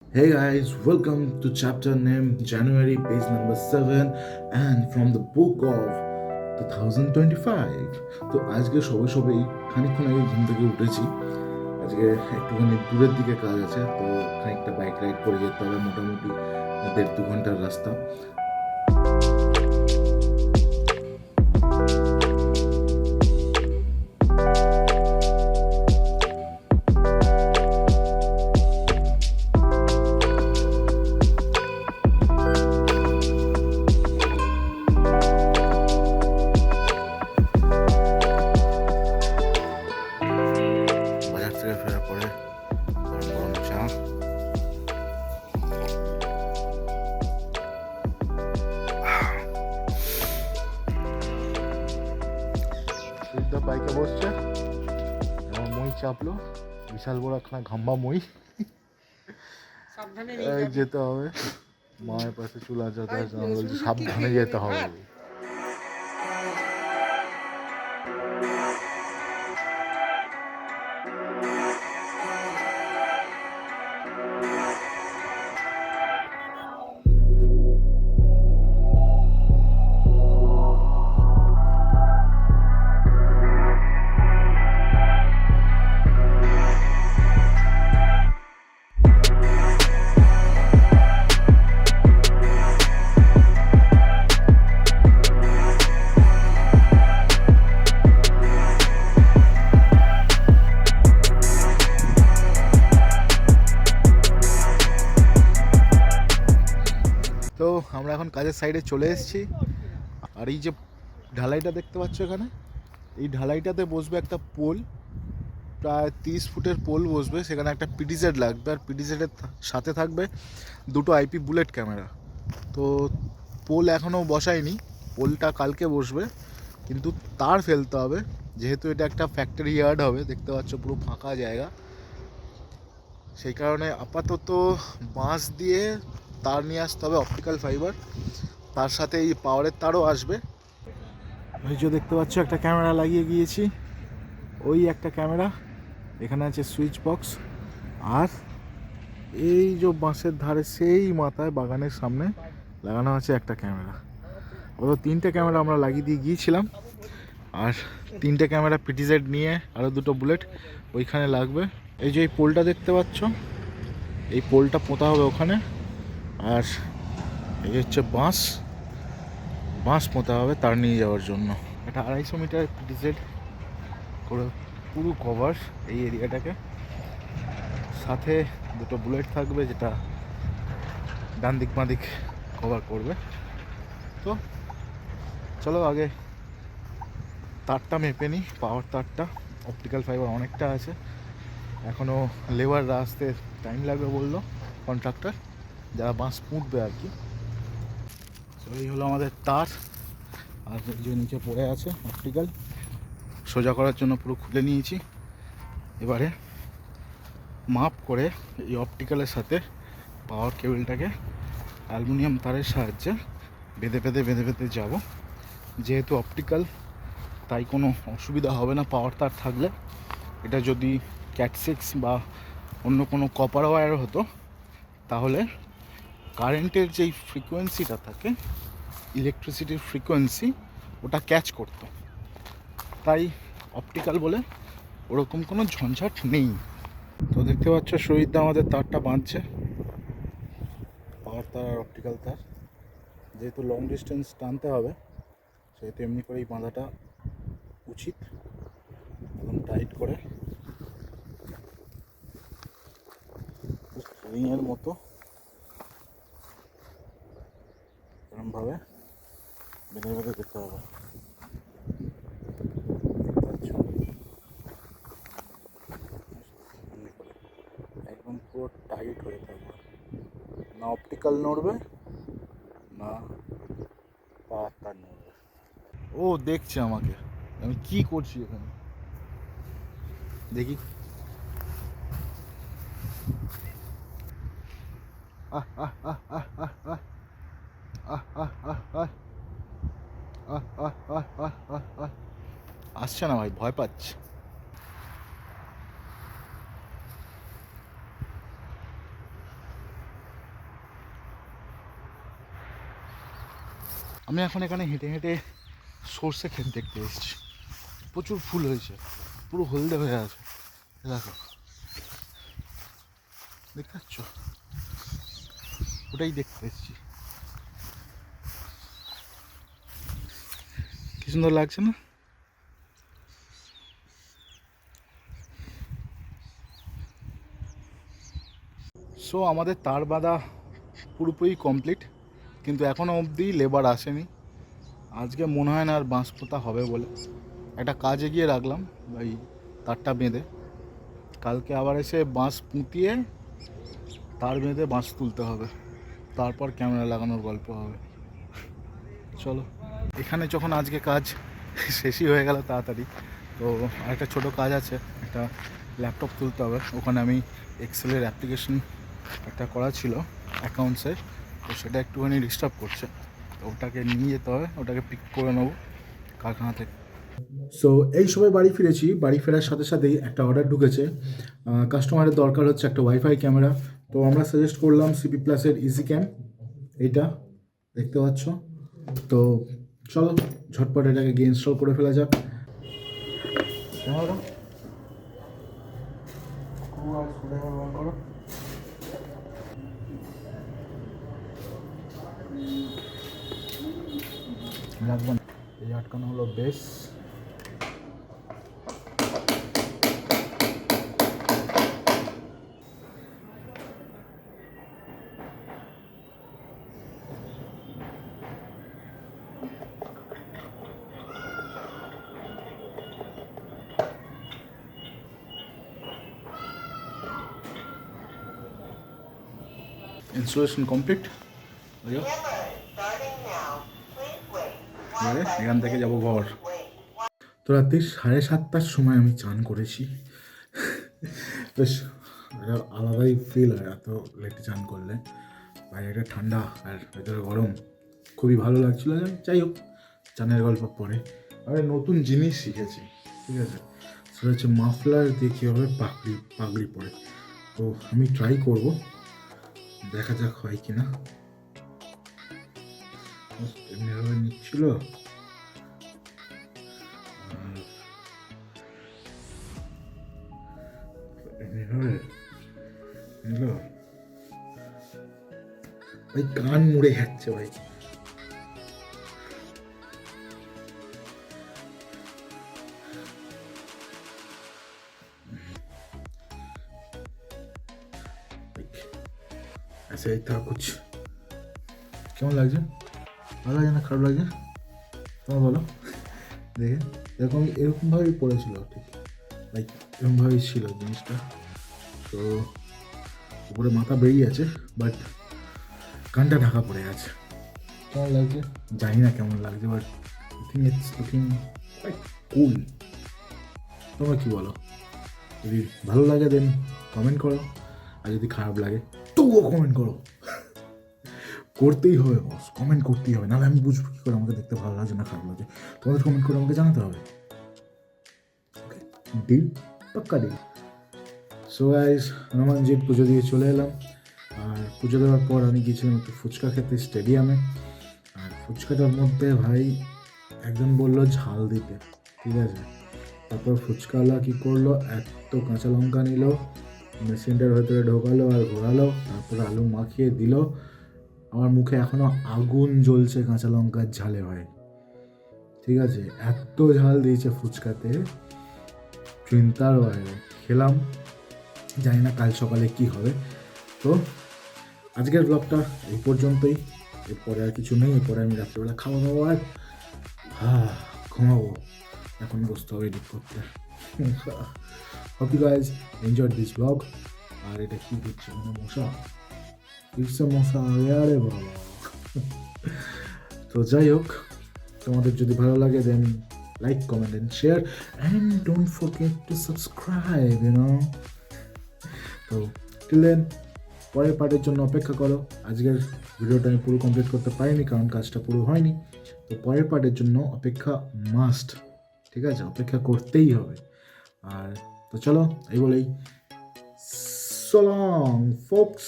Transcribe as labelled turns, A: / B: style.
A: Hey guys, welcome to chapter named January, page number 7, and from the book of 2025. তো আজকে সবে সবেই খানিকক্ষণ আগে ঘুম থেকে উঠেছি। আজকে একটুখানি দূরের দিকে কাজ আছে, তো খানিকটা বাইক রাইড করে যেতে হবে, মোটামুটি 1.5-2 ঘন্টার রাস্তা। বাজার থেকে ফেরার পরে গরম গরম চা, সুবিধা বাইকে বসছে, আমার মই চাপলো, বিশাল বড় একখানা ঘাম্বা মই, যেতে হবে। মায়ের পাশে চুল আঁচাতে আছে, আমি বলছি সাবধানে যেতে হবে। তো আমরা এখন কাজের সাইডে চলে এসেছি, আর এই যে ঢালাইটা দেখতে পাচ্ছ এখানে, এই ঢালাইটাতে বসবে একটা পোল, প্রায় 30 ফুটের পোল বসবে। সেখানে একটা পিটিজেড লাগবে, আর পিটিজেডের সাথে থাকবে দুটো আইপি বুলেট ক্যামেরা। তো পোল এখনও বসায়নি, পোলটা কালকে বসবে, কিন্তু তার ফেলতে হবে, যেহেতু এটা একটা ফ্যাক্টরি ইয়ার্ড হবে। দেখতে পাচ্ছ পুরো ফাঁকা জায়গা, সেই কারণে আপাতত বাঁশ দিয়ে তার নিয়ে আসতে হবে, অপটিক্যাল ফাইবার। তার সাথে এই পাওয়ারের তারও আসবে। এই যে দেখতে পাচ্ছ একটা ক্যামেরা লাগিয়ে গিয়েছি, ওই একটা ক্যামেরা, এখানে আছে সুইচ বক্স, আর এই যে বাঁশের ধারে সেই মাথায় বাগানের সামনে লাগানো আছে একটা ক্যামেরা। ওই 3টে ক্যামেরা আমরা লাগিয়ে দিয়ে গিয়েছিলাম, আর 3টে ক্যামেরা পিটিজেড নিয়ে আরও দুটো বুলেট ওইখানে লাগবে। এই যে এই পোলটা দেখতে পাচ্ছ, এই পোলটা পোঁতা হবে ওখানে, আর এই হচ্ছে বাঁশ, বাঁশ পোঁতা হবে তার নিয়ে যাওয়ার জন্য। এটা 250 মিটার পিটিজেড করে পুরো কভার এই এরিয়াটাকে, সাথে দুটো বুলেট থাকবে যেটা ডান দিক বাঁ দিক কভার করবে। তো চলো আগে তারটা মেপে নিই, পাওয়ার তারটা। অপটিক্যাল ফাইবার অনেকটা আছে, এখনও লেবাররা আসতে টাইম লাগবে বললো কন্ট্রাক্টর, যারা বাঁশ পুঁতবে আর কি। তো এই হলো আমাদের তার, আর যে নিচে পড়ে আছে অপটিক্যাল, সোজা করার জন্য পুরো খুলে নিয়েছি। এবারে মাপ করে এই অপটিক্যালের সাথে পাওয়ার কেবলটাকে অ্যালুমিনিয়াম তারের সাহায্যে বেঁধে বেঁধে বেঁধে বেঁধে যাব। যেহেতু অপটিক্যাল, তাই কোনো অসুবিধা হবে না পাওয়ার তার থাকলে। এটা যদি ক্যাট6 বা অন্য কোনো কপার ওয়্যার হতো, তাহলে কারেন্টের যেই ফ্রিকোয়েন্সিটা থাকে, ইলেকট্রিসিটির ফ্রিকোয়েন্সি, ওটা ক্যাচ করতো। তাই অপটিক্যাল বলে ওরকম কোনো ঝঞ্ঝাট নেই। তো দেখতে পাচ্ছ শহীদদা আমাদের তারটা বাঁধছে, পাওয়ার তার আর অপটিক্যাল তার। যেহেতু লং ডিস্টেন্স টানতে হবে, সেহেতু এমনি করেই বাঁধাটা উচিত, একদম টাইট করে রিংয়ের মতো এরকমভাবে বেঁধে বেঁধে যেতে হবে। একদম পুরো টাইট হয়ে থাকবে, না অপটিক্যাল নড়বে না পাওয়ার তার নড়বে। ও দেখছে আমাকে, আমি কি করছি এখানে, দেখি। আহ আহ আহ আহ আহ আহ আহ আহ আহ আহ আহ আহ আহ আহ আহ আহ আসছে না ভাই, ভয় পাচ্ছে। আমি এখন এখানে হেঁটে হেঁটে সর্ষে ক্ষেত দেখতে এসেছি। প্রচুর ফুল হয়েছে, পুরো হলদে হয়ে আছে। দেখো, দেখতে পাচ্ছ? ওটাই দেখতে এসেছি। কি সুন্দর লাগছে না? সো আমাদের তার বাঁধা পুরোপুরি কমপ্লিট, কিন্তু এখনও অবধি লেবার আসেনি। আজকে মনে হয় না আর বাঁশ পোতা হবে বলে একটা কাজে গিয়ে রাখলাম এই তারটা বেঁধে। কালকে আবার এসে বাঁশ পুঁতিয়ে তার বেঁধে বাঁশ তুলতে হবে, তারপর ক্যামেরা লাগানোর গল্প হবে। চলো, এখানে যখন আজকে কাজ শেষই হয়ে গেল তাড়াতাড়ি, তো আরেকটা ছোটো কাজ আছে, একটা ল্যাপটপ তুলতে হবে। ওখানে আমি এক্সেলের অ্যাপ্লিকেশন একটা করা ছিল অ্যাকাউন্টসের, তো সেটা একটুখানি ডিস্টার্ব করছে, তো ওটাকে নিয়ে যেতে হবে, ওটাকে পিক করে নেবো কারখানা থেকে। সো এই সময় বাড়ি ফিরেছি। বাড়ি ফেরার সাথে সাথেই একটা অর্ডার ঢুকেছে। কাস্টমারের দরকার হচ্ছে একটা ওয়াইফাই ক্যামেরা, তো আমরা সাজেস্ট করলাম সিপি প্লাসের ইজি ক্যাম, এইটা দেখতে পাচ্ছ। তো চলো ঝটপট এটাকে গিয়ে ইনস্টল করে ফেলা যাক। লাগবে না, এই আটকানো হলো বেশ। Installation complete. এবারে এখান থেকে যাবো ঘর। তো রাত্রি 7:30টার সময় আমি চান করেছি। বেশ আলাদাই ফিল হয় এত লেটে চান করলে। বাইরেটা ঠান্ডা আর ভেতরে গরম, খুবই ভালো লাগছিল। যাই হোক, চানের গল্প পরে আমি নতুন জিনিস শিখেছি, ঠিক আছে? সেটা হচ্ছে মাফলার দিয়ে কীভাবে পাগড়ি পরে। তো আমি ট্রাই করব, দেখা যাক হয় কি না। এমনিভাবে নিচ্ছিল, এমনিভাবে নিল ভাই, কান মুড়ে যাচ্ছে ভাই। ऐसे ही था कुछ। কেমন লাগছে? ভালো লাগে না খারাপ লাগছে তোমার বলো? দেখে এরকম এরকমভাবেই পড়েছিল, ঠিক লাইক এরকমভাবেই ছিল জিনিসটা। তো উপরে মাথা বেরিয়ে আছে, বাট কানটা ঢাকা পড়ে আছে। কেমন লাগছে জানি না, কেমন লাগছে, but I think it's looking quite cool. তোমরা কী বলো? যদি ভালো লাগে দেন কমেন্ট করো, আর যদি খারাপ লাগে তবুও কমেন্ট করো। করতেই হবে বস, কমেন্ট করতেই হবে, নাহলে আমি বুঝবো কী করে আমাকে দেখতে ভালো লাগছে না খারাপ লাগছে। তোমাদের কমেন্ট করে আমাকে জানাতে হবে। ওকে, ডিল, পাক্কা ডিল। সো গাইস, হনুমানজির পুজো দিয়ে চলে এলাম। আর পুজো দেওয়ার পর আমি গিয়েছিলাম একটু ফুচকা খেতে স্টেডিয়ামে। আর ফুচকাটার মধ্যে ভাই একজন বললো ঝাল দিতে, ঠিক আছে? তারপর ফুচকাওয়ালা কী করলো, এত কাঁচা লঙ্কা নিল, মেশিনটার ভেতরে ঢোকালো আর ঘোরালো, তারপরে আলু মাখিয়ে দিল। আমার মুখে এখনও আগুন জ্বলছে কাঁচা লঙ্কার ঝালে ভাই, ঠিক আছে? এত ঝাল দিয়েছে ফুচকাতে, চিন্তার বাইরে। খেলাম, জানি না কাল সকালে কি হবে। তো আজকের ব্লগটা এই পর্যন্তই, এরপরে আর কিছু নেই। এরপরে আমি রাত্রেবেলা খাওয়া দাওয়া আর ঘুমাবো, এখন বসতে হবে এডিট করতে। Hope you guys enjoyed this blog. আর এটা কি দিচ্ছে মানে মশা, দিচ্ছে মশা, আরে বাবা। তো যাই হোক, তোমাদের যদি ভালো লাগে then like, comment and share, and don't forget to subscribe, তো টিল দেন পরের পার্টের জন্য অপেক্ষা করো। আজকের ভিডিওটা আমি পুরো কমপ্লিট করতে পারিনি, কারণ কাজটা পুরো হয়নি। তো পরের পার্টের জন্য অপেক্ষা মাস্ট, ঠিক আছে? অপেক্ষা করতেই হবে। আর তো চলো, এই বলেই সো লং ফোকস।